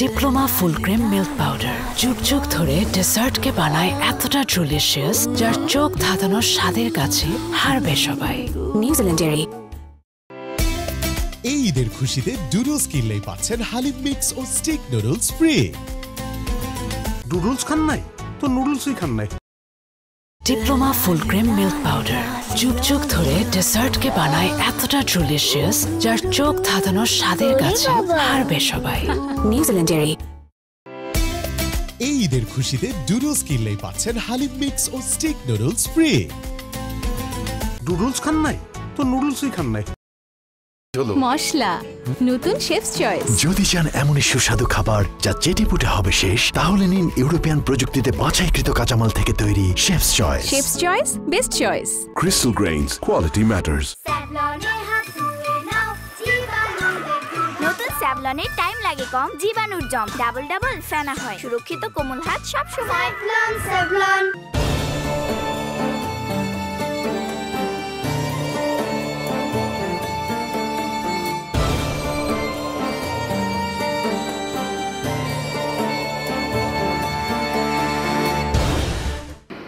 Diploma full cream milk powder যুগ যুগ ধরে ডেসার্টকে বানায় এতটা ডিলিশিয়াস যার চোখ ধাঁধানোর স্বাদের কাছে হারবে সবাই। নিউজিল্যান্ডের এই ঈদের খুশিতে ডুডলস কিনলেই পাচ্ছেন হালিম মিক্স ও স্টিক নুডলস ফ্রি। ডুডলস খান নাই তো নুডলসই খান নাই। Diploma full cream milk powder যুগ যুগ ধরে ডেসার্টকে বানায় এতটা ডিলিশিয়াস যার চোখ ধাঁধানোর স্বাদের কাছে হারবে সবাই। নিউজিল্যান্ডের এই ঈদের খুশিতে ডুডলস কিনলেই পাচ্ছেন হালিম মিক্স ও স্টিক নুডলস ফ্রি। ডুডলস খান নাই তো নুডলসই খান নাই। মশলা নতুন শেফস চয়েস। যদি চান এমনই সুস্বাদু খাবার যা চেটেপুটে হবে শেষ, তাহলে নিন ইউরোপিয়ান প্রযুক্তিতে বাছাইকৃত কাঁচামাল থেকে তৈরি chefs choice. Chefs choice, best choice. Crystal Grains, quality matters. নতুন স্যাভলনের টাইম লাগে কম, জীবাণুর জম ডাবল ডাবল ফেনা হয়, সুরক্ষিত কোমল হাত সব সময়। স্যাভলন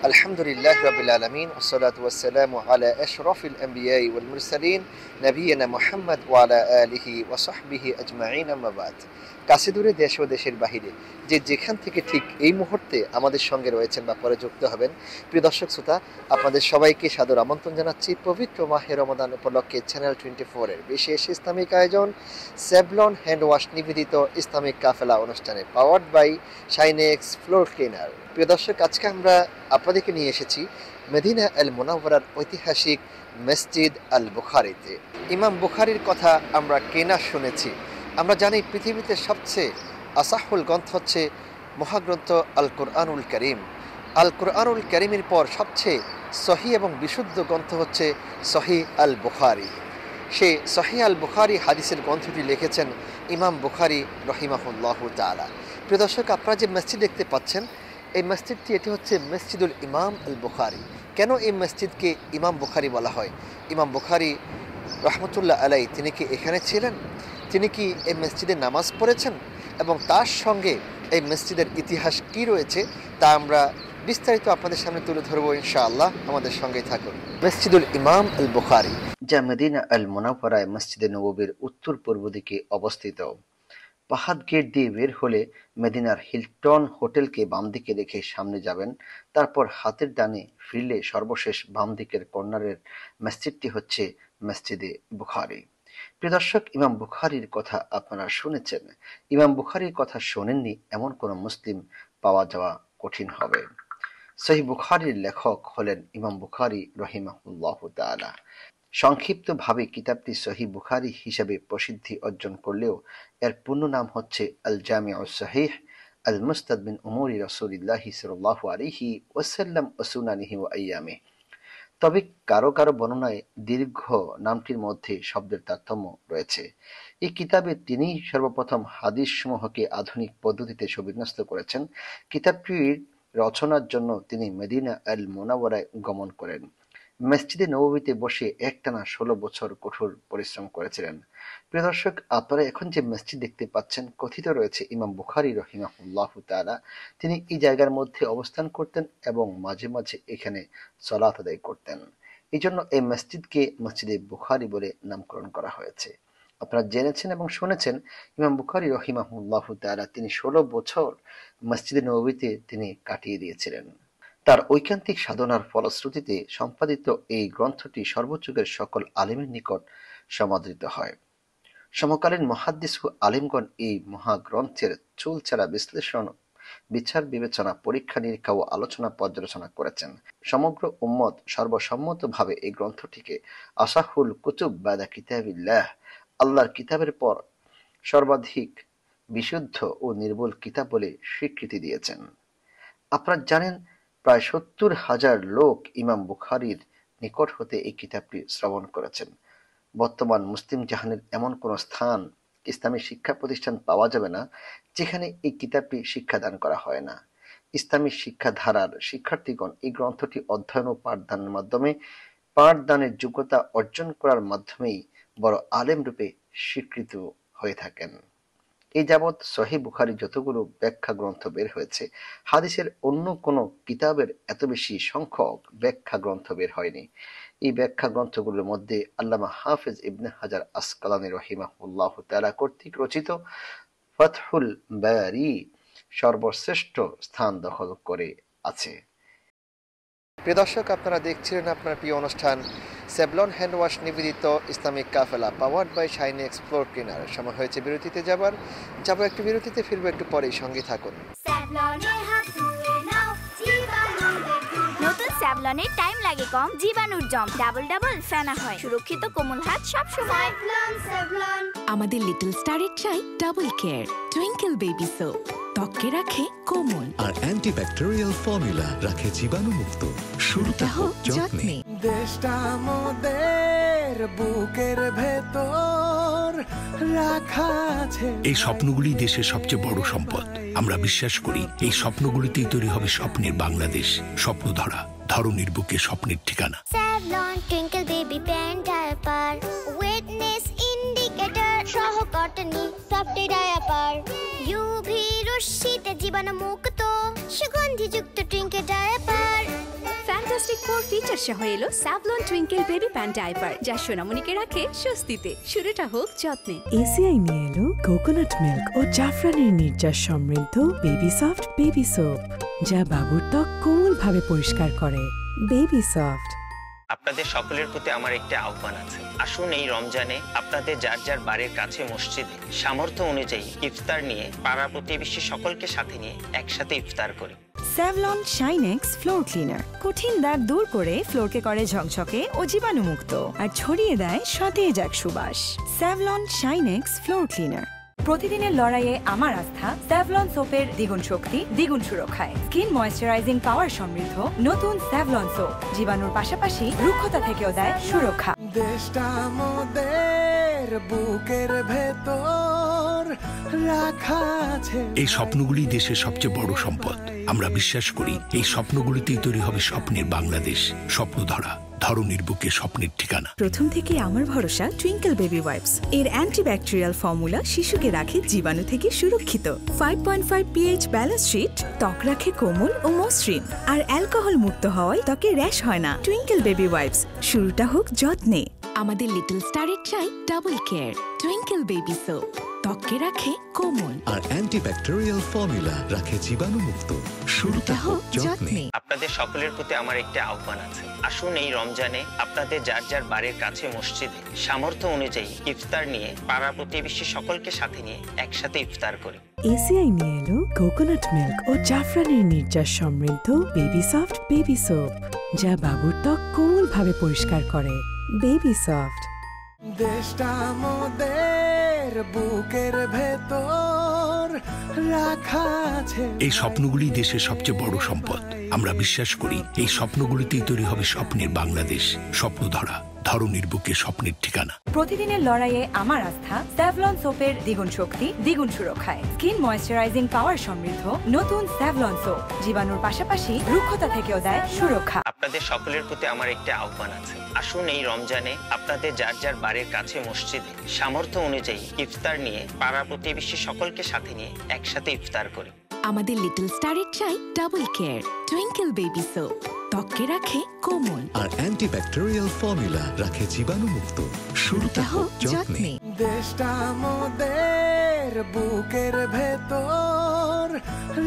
আলহামদুলিল্লাহ রাব্বিল আলামিন ওয়াসসালাতু ওয়াসসালামু আলা আশরাফিল আমবিয়াই ওয়াল মুরসালিন নবিয়িনা মুহাম্মদ ওয়া আলা আলিহি ওয়া সাহবিহি আজমাইন, আম্মা বাদ। কাছে দূরে দেশ ও দেশের বাহিরে যে যেখান থেকে ঠিক এই মুহূর্তে আমাদের সঙ্গে রয়েছেন বা পরে যুক্ত হবেন, প্রিয় দর্শক শ্রোতা, আপনাদের সবাইকে সাদর আমন্ত্রণ জানাচ্ছি পবিত্র মাহে রমাদান উপলক্ষে চ্যানেল 24 এর বিশেষ ইসলামিক আয়োজন স্যাভলন হ্যান্ড ওয়াশ নিবেদিত ইসলামিক কাফেলা অনুষ্ঠানে, powered by Shinex floor cleaner. প্রিয় দর্শক, আজকে আমরা আপনাদেরকে নিয়ে এসেছি মদিনা আল মুনাওয়ারার ঐতিহাসিক মসজিদ আল বুখারীতে। ইমাম বুখারীর কথা আমরা কেনা শুনেছি। আমরা জানি পৃথিবীতে সবচেয়ে আসাহুল গ্রন্থ হচ্ছে মহাগ্রন্থ আল কুরআনুল কারীম। আল কুরআনুল কারীমের পর সবচেয়ে সহি এবং বিশুদ্ধ গ্রন্থ হচ্ছে সহি আল বুখারী। সেই সহি আল বুখারী হাদিসের গ্রন্থটি লিখেছেন ইমাম বুখারী রহিমাহুল্লাহু তাআলা। প্রিয় দর্শক, আপনারা যে মসজিদ দেখতে পাচ্ছেন, এই মসজিদটি এটি হচ্ছে মসজিদুল ইমাম আল বুখারী। কেন এই মসজিদকে ইমাম বুখারী বলা হয়? ইমাম বুখারী রহমতুল্লাহ আলাই তিনি কি এখানে ছিলেন? তিনি কি এই মসজিদে নামাজ পড়েছেন? এবং তার সঙ্গে এই মসজিদের ইতিহাস কি রয়েছে তা আমরা বিস্তারিত আপনাদের সামনে তুলে ধরবো ইনশাআল্লাহ। আমাদের সঙ্গেই থাকুন। মসজিদুল ইমাম আল বুখারী, যা মদিনা আল মুনাওয়ারায় মসজিদে নববীর উত্তর পূর্ব দিকে অবস্থিত। পাহাড় গেট দিয়ে বের হলে মদিনার হিলটন হোটেলকে বাম দিকে রেখে সামনে যাবেন। তারপর হাতের ডানে ফিরলে সর্বশেষ বাম দিকের কর্নারের মসজিদটি হচ্ছে মসজিদে বুখারী। প্রিয় দর্শক, ইমাম বুখারীর কথা আপনারা শুনেছেন। ইমাম বুখারীর কথা শোনেননি এমন কোনো মুসলিম পাওয়া যাওয়া কঠিন হবে। সহিহ বুখারীর লেখক হলেন ইমাম বুখারী রহিমাহুল্লাহু তাআলা। সংক্ষিপ্তভাবে কিতাবটি সহিহ বুখারী হিসেবে প্রসিদ্ধি অর্জন করলেও এর পূর্ণ নাম হচ্ছে আল জামিউস সহিহ আল মুসতাদ মিন উমুরি রাসূলিল্লাহি সাল্লাল্লাহু আলাইহি ওয়াসাল্লাম ওয়া সুনানিহি ওয়া আইয়ামিহি। তবে কারো কারো বর্ণনায় দীর্ঘ নামটির মধ্যে শব্দের তারতম্য রয়েছে। এই কিতাবে তিনি সর্বপ্রথম হাদিস সমূহকে আধুনিক পদ্ধতিতে সুবিন্যস্ত করেছেন। কিতাবটির রচনার জন্য তিনি মদিনা আল মুনাওয়ারায় গমন করেন। মসজিদে নববীতে বসে একটানা 16 বছর কঠোর পরিশ্রম করেছিলেন। প্রিয় দর্শক, আপনারা এখন যে মসজিদ দেখতে পাচ্ছেন, কথিত রয়েছে ইমাম বুখারী রহিমাহুল্লাহু তাআলা তিনি এই জায়গার মধ্যে অবস্থান করতেন এবং মাঝে মাঝে এখানে সালাত আদায় করতেন। এই জন্য এই মসজিদকে মসজিদে বুখারী বলে নামকরণ করা হয়েছে। আপনারা জেনেছেন এবং শুনেছেন ইমাম বুখারী রহিমাহুল্লাহু তাআলা তিনি 16 বছর মসজিদে নববীতে তিনি কাটিয়ে দিয়েছিলেন। তার ঐকান্তিক সাধনার ফলশ্রুতিতে সম্পাদিত এই গ্রন্থটি সর্বযুগের সকল আলেমের নিকট সমাদৃত হয়। সমকালীন মুহাদ্দিস ও আলেমগণ এই মহাগ্রন্থের চুলচেরা বিশ্লেষণ, বিচার বিবেচনা, পরীক্ষা নিরীক্ষা ও আলোচনা পর্যালোচনা করেছেন। সমগ্র উম্মত সর্বসম্মতভাবে এই গ্রন্থটিকে আসাহুল কুতুব বাদা কিতাবিল্লাহ, আল্লাহর কিতাবের পর সর্বাধিক বিশুদ্ধ ও নির্ভুল কিতাব বলে স্বীকৃতি দিয়েছেন। আপনারা জানেন, প্রায় 70,000 লোক ইমাম বুখারীর নিকট হতে এই কিতাবটি শ্রবণ করেছেন। বর্তমান মুসলিম জাহানের এমন কোনো স্থান, ইসলামী শিক্ষা প্রতিষ্ঠান পাওয়া যাবে না যেখানে এই কিতাবটি শিক্ষাদান করা হয় না। ইসলামী শিক্ষাধারার শিক্ষার্থীগণ এই গ্রন্থটি অধ্যয়ন ও পাঠদানের মাধ্যমে পাঠদানের যোগ্যতা অর্জন করার মাধ্যমেই বড় আলেম রূপে স্বীকৃত হয়ে থাকেন। এই যাবৎ সহিহ বুখারী যতগুলো ব্যাখ্যা গ্রন্থ বের হয়েছে, হাদিসের অন্য কোনো কিতাবের এত বেশি সংখ্যক ব্যাখ্যা গ্রন্থ বের হয়নি। এই ব্যাখ্যা গ্রন্থগুলোর মধ্যে আল্লামা হাফেজ ইবনে হাজার আসকালানী রাহিমাহুল্লাহ তাআলা কর্তৃক রচিত ফাতহুল বারী সর্বশ্রেষ্ঠ স্থান দখল করে আছে। প্রিয় দর্শক, আপনারা দেখছিলেন আপনার প্রিয় অনুষ্ঠান সেভলন হ্যান্ড ওয়াশ নিবেদিত Islamic Kafela powered by Shinex floor cleaner. সময় হয়েছে বিরতিতে যাব একটু বিরতিতে, ফিরবো একটু পরেই, সঙ্গে থাকুন। নতুন স্যাভলনে টাইম লাগে কম, জীবাণুর জম ডাবল ডাবল ফেনা হয়, সুরক্ষিত কোমল হাত সব সময়। আমাদের লিটল স্টারের চাই double care Twinkle baby soap, ত্বকে রাখে কোমল আর অ্যান্টিব্যাকটেরিয়াল ফর্মুলা রাখে জীবাণুমুক্ত। শুরুটা হোক যত্নে। দেশটা মোদের বুকের ভেতর রাখা আছে। এই স্বপ্নগুলি দেশের সবচেয়ে বড় সম্পদ। আমরা বিশ্বাস করি এই স্বপ্নগুলিতেই তৈরি হবে স্বপ্নের বাংলাদেশ। স্বপ্ন ধরা, ধরনীর বুকে স্বপ্নের ঠিকানা। Savlon Twinkle baby pant diaper, wetness indicator সহ কটনি সফট ডায়াপার, ইউভি রশ্মিতে জীবাণুমুক্ত সুগন্ধিযুক্ত টুইঙ্কেল ডায়াপার। ফ্যান্টাস্টিক 4 ফিচার সহ এলো Savlon Twinkle baby pant diaper, যা সোনামণিকে রাখে স্বস্তিতে। শুরুটা হোক যত্নে। এসিআই নিয়ে এলো কোকোনাট মিল্ক ও জাফরানের নির্যাস সমৃদ্ধ বেবি সফট বেবি সোপ, যা বাবুর ত্বক কোমলভাবে পরিষ্কার করে। Baby soft. আপনাদের সকলের প্রতি আমার একটি আহ্বান আছে। আসুন এই রমজানে আপনাদের যার যার বাড়ির কাছে মসজিদে সামর্থ্য অনুযায়ী ইফতার নিয়ে পাড়া প্রতিবেশী সকলকে সাথে নিয়ে একসাথে ইফতার করি। স্যাভলন শাইনেক্স ফ্লোর ক্লিনার কঠিন দাগ দূর করে ফ্লোরকে করে ঝকঝকে ও জীবাণুমুক্ত, আর ছড়িয়ে দেয় সতেজ এক সুবাস। Savlon Shinex floor cleaner. প্রতিদিনের লড়াইয়ে আমার আস্থা স্যাভলন সোপের দ্বিগুণ শক্তি, দ্বিগুণ সুরক্ষায়। স্কিন ময়েশ্চারাইজিং পাওয়ার সমৃদ্ধ নতুন স্যাভলন সোপ জীবাণুর পাশাপাশি রুক্ষতা থেকেও দেয় সুরক্ষা। দেশটা মোদের বুকের ভেতর রাখা আছে। এই স্বপ্নগুলি দেশের সবচেয়ে বড় সম্পদ। আমরা বিশ্বাস করি এই স্বপ্নগুলিতেই তৈরি হবে স্বপ্নের বাংলাদেশ। স্বপ্ন ধরা, ধরনীর বুকে স্বপ্নের ঠিকানা। প্রথম থেকে আমার ভরসা টুইঙ্কেল বেবি ওয়াইপস। এর অ্যান্টিব্যাকটেরিয়াল ফর্মুলা শিশুকে রাখে জীবাণু থেকে সুরক্ষিত। 5.5 pH ব্যালেন্স শিট ত্বক রাখে কোমল ও মসৃণ, আর অ্যালকোহল মুক্ত হওয়ায় ত্বকে র্যাশ হয় না। টুইঙ্কেল বেবি ওয়াইপস, শুরুটা হোক যত্নে। আমাদের লিটল স্টারের চাই double care Twinkle baby soap, ত্বকে রাখে কোমল আর অ্যান্টিব্যাকটেরিয়াল ফর্মুলা রাখে জীবাণুমুক্ত। শুরুটা হোক যত্নে। আপনাদের সকলের প্রতি আমার একটি আহ্বান আছে। আসুন এই রমজানে আপনাদের যার যার বাড়ির কাছে মসজিদে সামর্থ্য অনুযায়ী ইফতার নিয়ে পাড়া প্রতিবেশী সকলকে সাথে নিয়ে একসাথে ইফতার করি। এসিআই নিয়ে এলো কোকোনাট মিল্ক ও জাফরানের নির্যাস সমৃদ্ধ বেবি সফট বেবি সোপ, যা বাবুর ত্বক কোমলভাবে পরিষ্কার করে। Baby soft. দেশটা মোদের বুকের ভেতর রাখা আছে। এই স্বপ্নগুলি দেশের সবচেয়ে বড় সম্পদ। আমরা বিশ্বাস করি এই স্বপ্নগুলিতেই তৈরি হবে স্বপ্নের বাংলাদেশ। স্বপ্ন ধরা, ধরনীর বুকে স্বপ্নের ঠিকানা। প্রতিদিনের লড়াইয়ে আমার আস্থা স্যাভলন সোপের দ্বিগুণ শক্তি, দ্বিগুণ সুরক্ষায়। স্কিন ময়েশ্চারাইজিং পাওয়ার সমৃদ্ধ নতুন স্যাভলন সোপ জীবাণুর পাশাপাশি রুক্ষতা থেকেও দেয় সুরক্ষা। আপনাদের সকলের প্রতি আমার একটি আহ্বান আছে। আসুন এই রমজানে আপনাদের যার যার বাড়ির কাছে মসজিদে সামর্থ্য অনুযায়ী ইফতার নিয়ে পাড়া প্রতিবেশী সকলকে সাথে নিয়ে একসাথে ইফতার করি। আমাদের লিটল স্টারের চাই double care Twinkle baby soap, ত্বকে রাখে কোমল আর অ্যান্টিব্যাকটেরিয়াল ফর্মুলা রাখে জীবাণুমুক্ত। শুরুটা হোক যত্নে। দেশটা মোদের বুকের ভেতর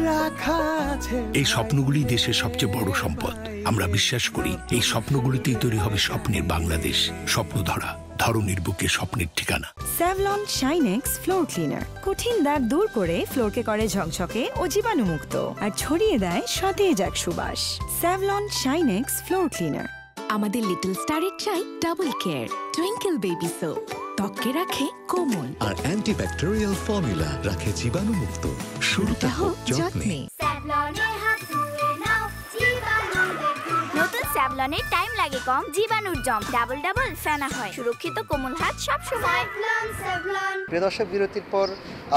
রাখা আছে। এই স্বপ্নগুলি দেশের সবচেয়ে বড় সম্পদ। আমরা বিশ্বাস করি এই স্বপ্নগুলিতেই তৈরি হবে স্বপ্নের বাংলাদেশ। স্বপ্ন ধরা, ধরনীর বুকে স্বপ্নের ঠিকানা। স্যাভলন শাইনেক্স ফ্লোর ক্লিনার কঠিন দাগ দূর করে ফ্লোরকে করে ঝকঝকে ও জীবাণুমুক্ত, আর ছড়িয়ে দেয় সতেজ এক সুবাস। Savlon Shinex floor cleaner. আমাদের লিটল স্টারের চাই double care Twinkle baby soap, ত্বকে রাখে কোমল আর অ্যান্টিব্যাকটেরিয়াল ফর্মুলা রাখে জীবাণুমুক্ত। শুরুটা হোক যত্নে। নতুন স্যাভলনে টাইম লাগে কম, জীবাণুর জম ডাবল ডাবল ফেনা হয়, সুরক্ষিত কোমল হাত সব সময়। প্রিয় দর্শক, বিরতির পর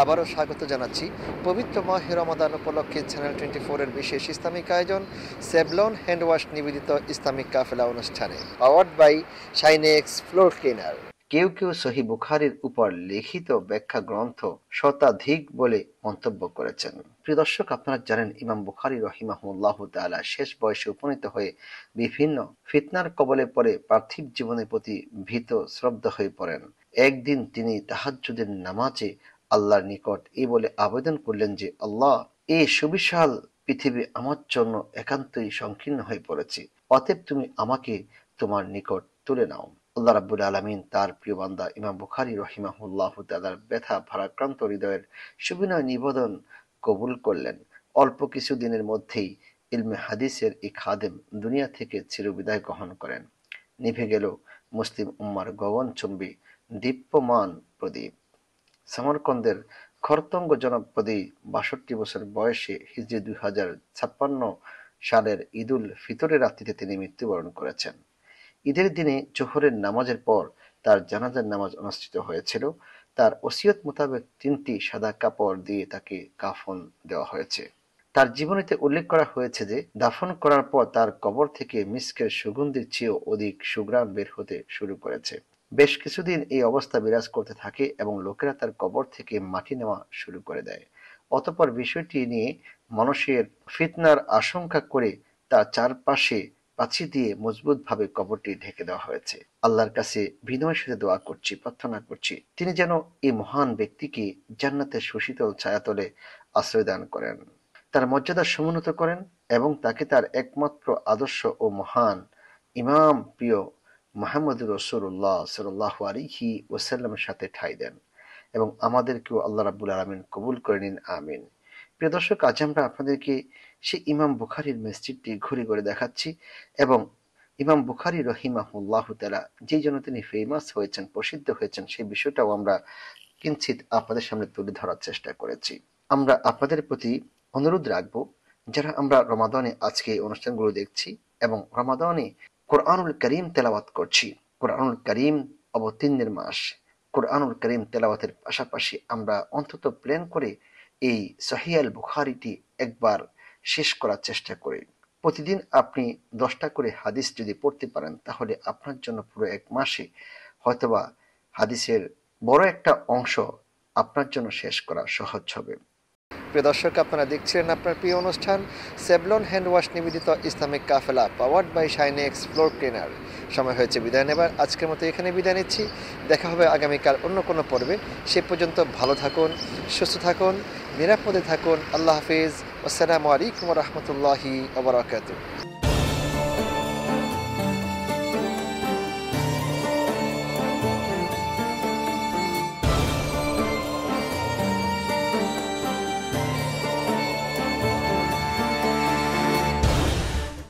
আবারও স্বাগত জানাচ্ছি পবিত্র মাহে রমাদান উপলক্ষে চ্যানেল 24 এর বিশেষ ইসলামিক আয়োজন সেভলন হ্যান্ড ওয়াশ নিবেদিত ইসলামিক কাফেলা অনুষ্ঠানে powered by Shinex floor cleaner. কেউ কেউ সহিহ বুখারীর উপর লিখিত ব্যাখ্যা গ্রন্থ শতাধিক বলে মন্তব্য করেছেন। প্রিয় দর্শক, আপনারা জানেন ইমাম বুখারী রাহিমাহুল্লাহু তাআলা শেষ বয়সে উপনীত হয়ে বিভিন্ন ফিতনার কবলে পড়ে পার্থিব জীবনের প্রতি ভীত শ্রদ্ধ হয়ে পড়েন। একদিন তিনি তাহাজ্জুদের নামাজে আল্লাহর নিকট এই বলে আবেদন করলেন যে, আল্লাহ, এই সুবিশাল পৃথিবী আমার জন্য একান্তই সংকীর্ণ হয়ে পড়েছে, অতএব তুমি আমাকে তোমার নিকট তুলে নাও। আল্লাহ রাব্বুল আলামিন তার প্রিয় বান্দা ইমাম বুখারী রাহিমাহুল্লাহু তাআলার ব্যথা ভারাক্রান্ত হৃদয়ের সুবিনয় নিবেদন কবুল করলেন। অল্প কিছু দিনের মধ্যেই ইলমে হাদিসের এই খাদেম দুনিয়া থেকে চিরবিদায় গ্রহণ করেন। নিভে গেল মুসলিম উম্মার গগনচুম্বী দীপ্যমান প্রদীপ। সমরকন্দের খরতঙ্গ জনপদে ৬২ বছর বয়সে হিজরি ২০৫৬ সালের ঈদুল ফিতরের রাত্রিতে তিনি মৃত্যুবরণ করেছেন। ঈদের দিনে জোহরের নামাজের পর তার জানাজার নামাজ অনুষ্ঠিত হয়েছিল। তার ওসিয়ত মোতাবেক ৩টি সাদা কাপড় দিয়ে তাকে কাফন দেওয়া হয়েছে। তার জীবনীতে উল্লেখ করা হয়েছে যে দাফন করার পর তার কবর থেকে মিস্কের সুগন্ধির চেয়েও অধিক সুঘ্রাণ বের হতে শুরু করেছে। বেশ কিছুদিন এই অবস্থা বিরাজ করতে থাকে এবং লোকেরা তার কবর থেকে মাটি নেওয়া শুরু করে দেয়। অতঃপর বিষয়টি নিয়ে মানুষের ফিতনার আশঙ্কা করে তার চারপাশে পাঁচি দিয়ে মজবুতভাবে কবরটি ঢেকে দেওয়া হয়েছে। আল্লাহর কাছে বিনয়ের সাথে দোয়া করছি, প্রার্থনা করছি, তিনি যেন এই মহান ব্যক্তিকে জান্নাতের সুশীতল ছায়াতলে আশ্রয় দান করেন, তার মর্যাদা সমুন্নত করেন এবং তাকে তার একমাত্র আদর্শ ও মহান ইমাম প্রিয় মুহাম্মদুর রাসূলুল্লাহ সাল্লাল্লাহু আলাইহি ওয়াসাল্লামের সাথে ঠাঁই দেন এবং আমাদেরকেও আল্লাহ রাব্বুল আলামিন কবুল করে নিন, আমিন। প্রিয় দর্শক, আজ আমরা আপনাদেরকে সেই ইমাম বুখারীর মসজিদটি ঘুরে ঘুরে দেখাচ্ছি এবং ইমাম বুখারী রাহিমাহুল্লাহু তাআলা যেই জন্য তিনি ফেমাস হয়েছেন, প্রসিদ্ধ হয়েছেন, সেই বিষয়টাও আমরা কিঞ্চিত আপনাদের সামনে তুলে ধরার চেষ্টা করেছি। আমরা আপনাদের প্রতি অনুরোধ রাখবো, যারা আমরা রমাদানে আজকে এই অনুষ্ঠানগুলো দেখছি এবং রমাদানে কোরআনুল কারীম তেলাওয়াত করছি, কোরআনুল কারীম অবতীর্ণের মাস, কোরআনুল কারীম তেলাওয়াতের পাশাপাশি আমরা অন্তত প্ল্যান করে এই সহিহ আল বুখারীটি একবার শেষ করার চেষ্টা করি। প্রতিদিন আপনি 10টা করে হাদিস যদি পড়তে পারেন তাহলে আপনার জন্য পুরো এক মাসে হয়তোবা হাদিসের বড় একটা অংশ আপনার জন্য শেষ করা সহজ হবে। প্রিয় দর্শক, আপনারা দেখছিলেন আপনার প্রিয় অনুষ্ঠান সেভলন হ্যান্ড ওয়াশ নিবেদিত Islamic Kafela powered by Shinex floor cleaner. সময় হয়েছে বিদায় নেবার। আজকের মতো এখানে বিদায় নিচ্ছি। দেখা হবে আগামীকাল অন্য কোনো পর্বে। সে পর্যন্ত ভালো থাকুন, সুস্থ থাকুন, নিরাপদে থাকুন। আল্লাহ হাফিজ। আসসালামু আলাইকুম ওয়া রাহমাতুল্লাহি ওয়া বারাকাতুহু।